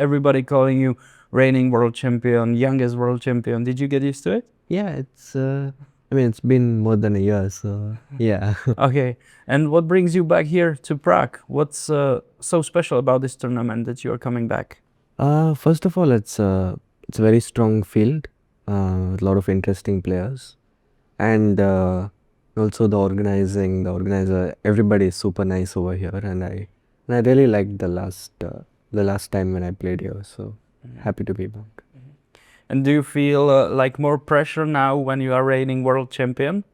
everybody calling you reigning world champion, youngest world champion. Did you get used to it? Yeah, it's it's been more than a year, so yeah. Okay, and what brings you back here to Prague? What's so special about this tournament that you are coming back? First of all, it's a very strong field, with a lot of interesting players, and also the organizer, everybody is super nice over here, and I really liked the last time when I played here, so happy to be back. And do you feel like more pressure now when you are reigning world champion?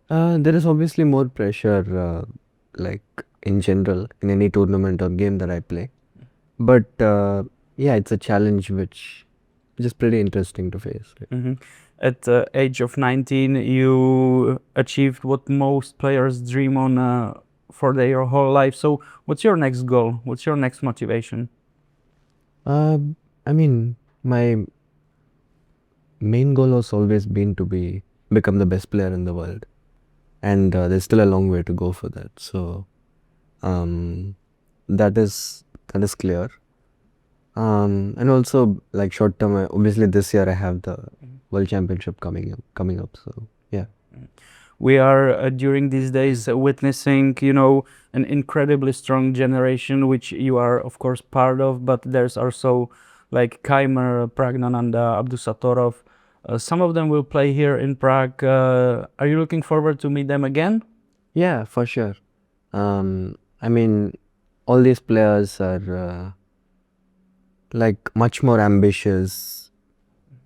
There is obviously more pressure, like in general, in any tournament or game that I play. But yeah, it's a challenge which is pretty interesting to face. At the age of 19, you achieved what most players dream on for their whole life. So what's your next goal? What's your next motivation? My main goal has always been to become the best player in the world, and there's still a long way to go for that. So that is clear. And also, like short term, obviously this year I have the World Championship coming up. So yeah. We are during these days witnessing, an incredibly strong generation, which you are of course part of. But there's also like Keimer, Pragnananda, Abdusatorov. Some of them will play here in Prague. Are you looking forward to meet them again? Yeah, for sure. All these players are like much more ambitious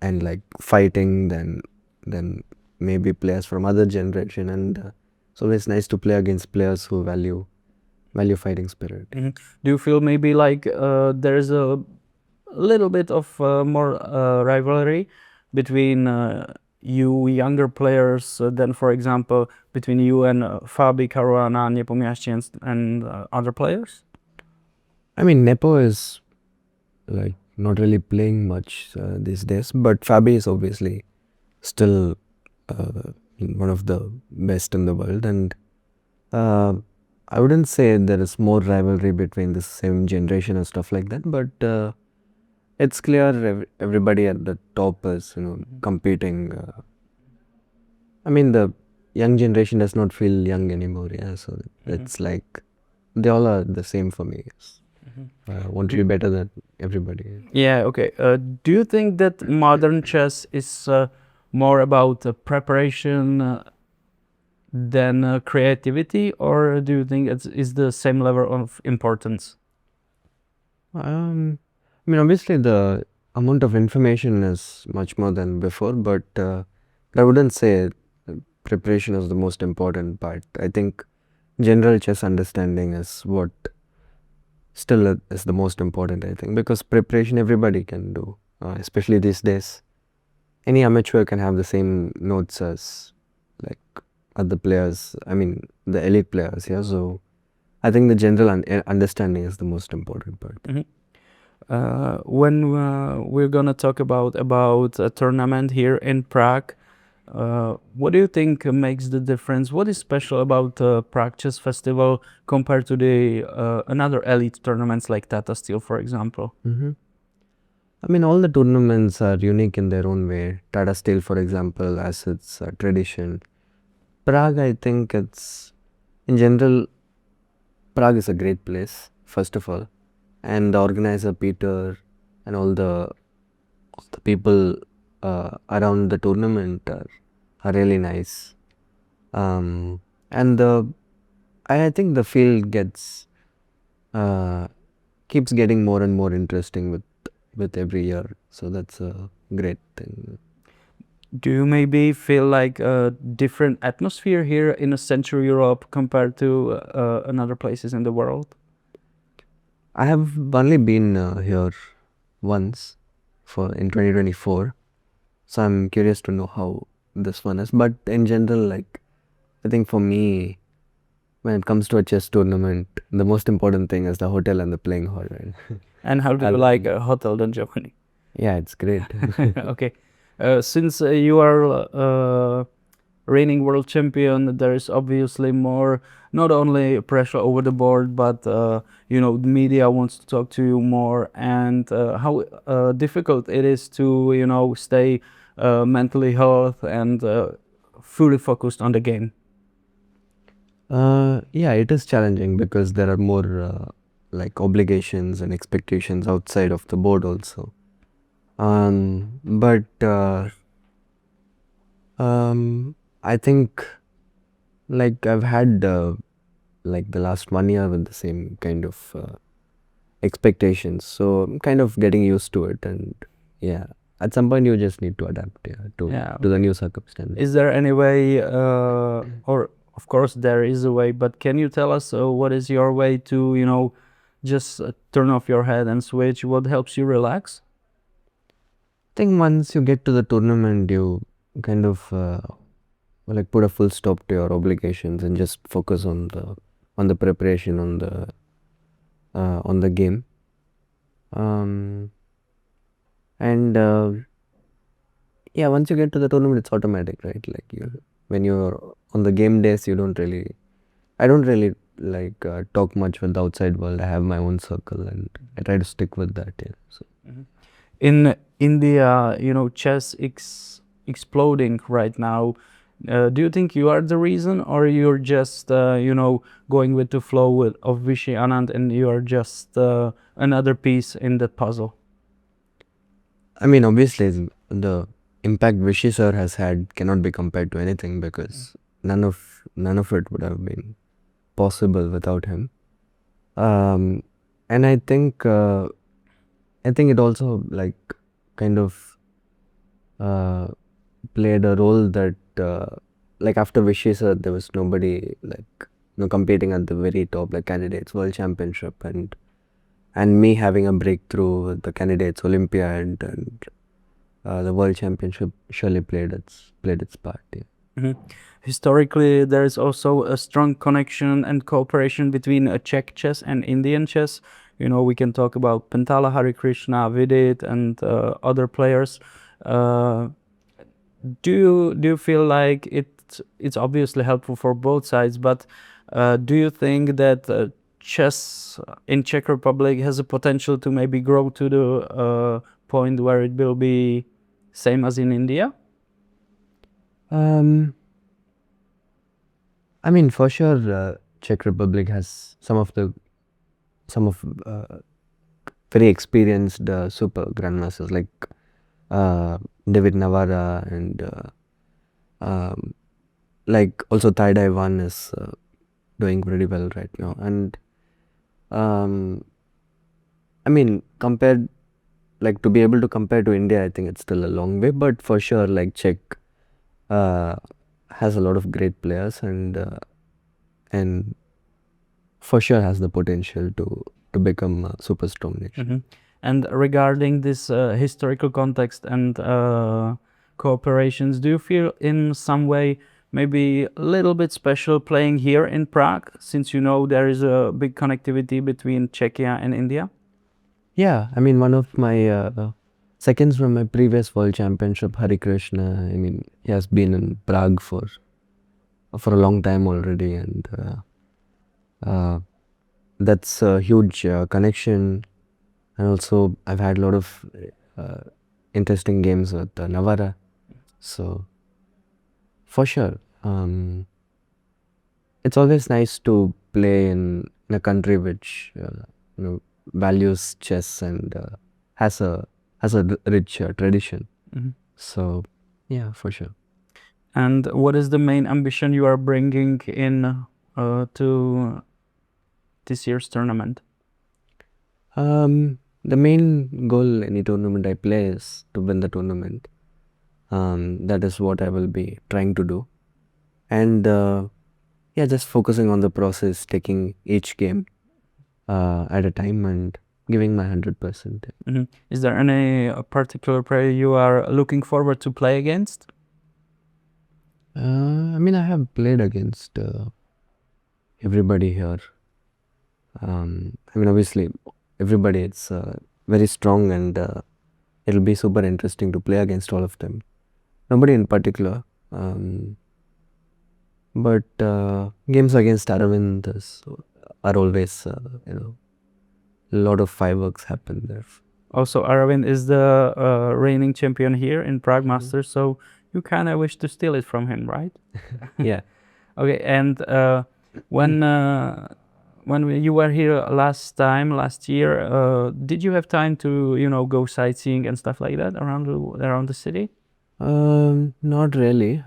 and like fighting than maybe players from other generation, and it's always nice to play against players who value fighting spirit. Do you feel maybe like there's a little bit of more rivalry between you younger players than, for example, between you and Fabi Caruana, Nepomniachtchi and other players? Nepo is like not really playing much these days, but Fabi is obviously still one of the best in the world, and I wouldn't say there is more rivalry between the same generation and stuff like that, but it's clear everybody at the top is competing. The young generation does not feel young anymore, yeah, so it's like they all are the same for me. Want to be better than everybody. Yeah, okay. Do you think that modern chess is more about preparation than creativity, or do you think it's the same level of importance? Obviously the amount of information is much more than before, but I wouldn't say preparation is the most important part. I think general chess understanding is what still is the most important, I think, because preparation everybody can do, especially these days. Any amateur can have the same notes as like other players, the elite players, yeah. So I think the general understanding is the most important part. When we're gonna talk about a tournament here in Prague, what do you think makes the difference? What is special about Prague Chess Festival compared to the another elite tournaments like Tata Steel, for example? All the tournaments are unique in their own way. Tata Steel, for example, has its tradition. Prague, I think in general, Prague is a great place, first of all. And the organizer, Peter, and all the people around the tournament are really nice. And I think the field keeps getting more and more interesting with every year. So that's a great thing. Do you maybe feel like a different atmosphere here in Central Europe compared to another places in the world? I have only been here once in 2024. So I'm curious to know how this one is. But in general, like, I think for me, when it comes to a chess tournament, the most important thing is the hotel and the playing hall, right? And how do you like a hotel in Germany? Yeah, it's great. Okay. Since you are reigning world champion, there is obviously more, not only pressure over the board, but you know, the media wants to talk to you more, and how difficult it is to, you know, stay mentally health and fully focused on the game. Yeah, it is challenging because there are more like obligations and expectations outside of the board also. But I think like I've had like the last 1 year with the same kind of expectations, so I'm kind of getting used to it, and yeah, at some point you just need to adapt to the new circumstances. Is there any way, or of course there is a way, but can you tell us what is your way to, you know, just turn off your head and switch? What helps you relax? I think once you get to the tournament, you kind of like put a full stop to your obligations and just focus on the preparation on the game. And yeah, once you get to the tournament, it's automatic, right? Like when you're on the game days, I don't really like talk much with the outside world. I have my own circle, and I try to stick with that. Yeah. So. In India, you know, chess exploding right now. Do you think you are the reason, or you're just, you know, going with the flow of Vishy Anand, and you are just another piece in the puzzle? I mean, obviously, the impact Vishy sir has had cannot be compared to anything, because none of it would have been possible without him. And I think it also like kind of played a role that like after Vishy sir, there was nobody like competing at the very top, like candidates world championship, and me having a breakthrough with the candidates Olympiad, and the world championship surely played its part. Yeah. Historically, there is also a strong connection and cooperation between Czech chess and Indian chess. You know, we can talk about Pentala, Hari Krishna, Vidit, and other players. Do you feel like it's obviously helpful for both sides, but do you think that chess in Czech Republic has a potential to maybe grow to the point where it will be same as in India? I mean, for sure, Czech Republic has some of very experienced super grandmasters like David Navara, and like also Taidai One is doing pretty well right now. And I mean, compared, like to be able to compare to India, I think it's still a long way, but for sure, like Czech has a lot of great players, and for sure has the potential to become a super strong nation. And regarding this historical context and cooperations, do you feel in some way maybe a little bit special playing here in Prague, since you know there is a big connectivity between Czechia and India? Yeah, I mean, one of my seconds from my previous world championship, Hari Krishna, I mean, he has been in Prague for a long time already, and that's a huge connection. And also, I've had a lot of interesting games with Navara. So, for sure, it's always nice to play in a country which values chess and has a rich tradition. So, yeah, for sure. And what is the main ambition you are bringing in to this year's tournament? The main goal any tournament I play is to win the tournament. That is what I will be trying to do. And yeah, just focusing on the process, taking each game at a time and giving my 100%. Is there any particular player you are looking forward to play against? I mean, I have played against everybody here. I mean, obviously, everybody, it's very strong, and it'll be super interesting to play against all of them. Nobody in particular. But games against Aravind are always, a lot of fireworks happen there. Also, Aravind is the reigning champion here in Prague Masters, so you kind of wish to steal it from him, right? Yeah. Okay, and when you were here last year, did you have time to go sightseeing and stuff like that around the city? Not really.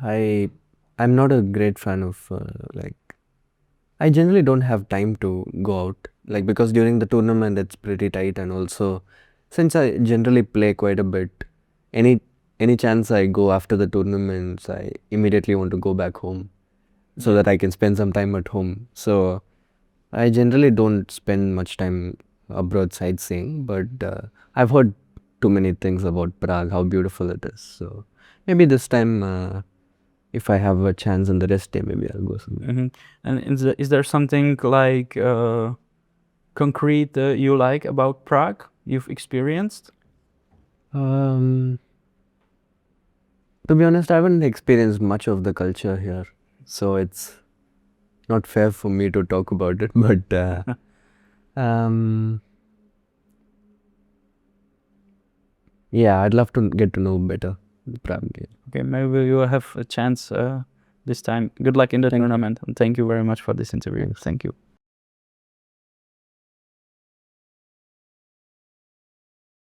I'm not a great fan of I generally don't have time to go out, because during the tournament it's pretty tight, and also since I generally play quite a bit, any chance I go after the tournaments, I immediately want to go back home so that I can spend some time at home. So I generally don't spend much time abroad sightseeing, but I've heard too many things about Prague, how beautiful it is. So maybe this time, if I have a chance in the rest day, maybe I'll go somewhere. And is there something like concrete you like about Prague you've experienced? To be honest, I haven't experienced much of the culture here, so it's not fair for me to talk about it. But yeah, I'd love to get to know better Prague. Okay, maybe you will have a chance this time. Good luck in the tournament, and thank you very much for this interview. Thanks. Thank you.